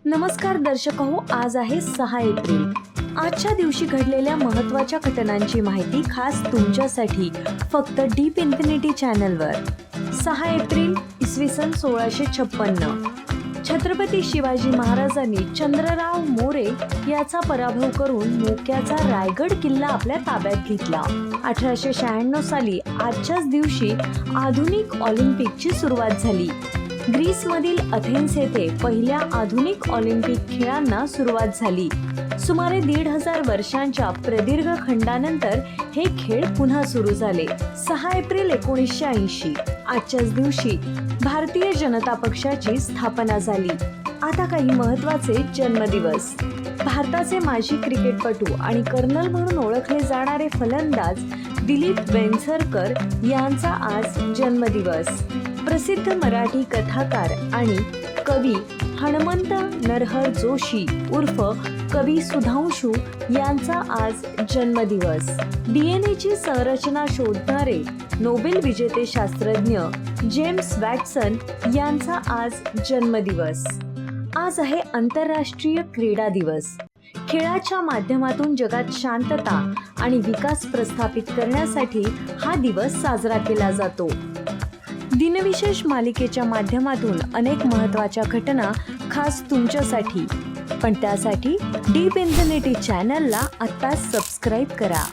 नमस्कार दर्शक हो, आज आहे 6 एप्रिल। आजच्या दिवशी घडलेल्या महत्त्वाच्या घटनांची माहिती खास तुमच्यासाठी फक्त डीप इन्फिनिटी चॅनलवर। 6 एप्रिल इसवी सन 1656 छत्रपती शिवाजी महाराजांनी चंद्रराव मोरे याचा पराभव करून मोक्याचा रायगड किल्ला आपल्या ताब्यात घेतला। 1896 साली आजच्याच दिवशी आधुनिक ऑलिम्पिकची सुरुवात झाली। ग्रीसमधील अथेन्स येथे पहिल्या आधुनिक ऑलिम्पिक खेळांना सुरुवात झाली। सुमारे 1500 वर्षांच्या प्रदीर्घ खंडानंतर हे खेळ पुन्हा सुरू झाले। 6 एप्रिल 1980 आजच्याच दिवशी भारतीय जनता पक्षाची स्थापना झाली। आता काही महत्त्वाचे जन्मदिवस। भारताचे माजी क्रिकेटपटू आणि कर्नल म्हणून ओळखले जाणारे फलंदाज दिलीप वेंगसरकर यांचा आज जन्मदिवस। प्रसिद्ध मराठी कथाकार आणि कवी हनुमंत नरहर जोशी उर्फ कवी सुधांशू यांचा आज जन्मदिवस। डीएनएची संरचना शोधणारे नोबेल विजेते शास्त्रज्ञ जेम्स वॅटसन यांचा आज जन्मदिवस। आज आहे आंतरराष्ट्रीय क्रीडा दिवस। खेळाच्या माध्यमातून जगात शांतता आणि विकास प्रस्थापित करण्यासाठी हा दिवस साजरा केला जातो। दिनविशेष मालिकेच्या माध्यमातून अनेक महत्त्वाच्या घटना खास तुमच्यासाठी, पण त्यासाठी डीप इन्फिनिटी चॅनलला आता सबस्क्राईब करा।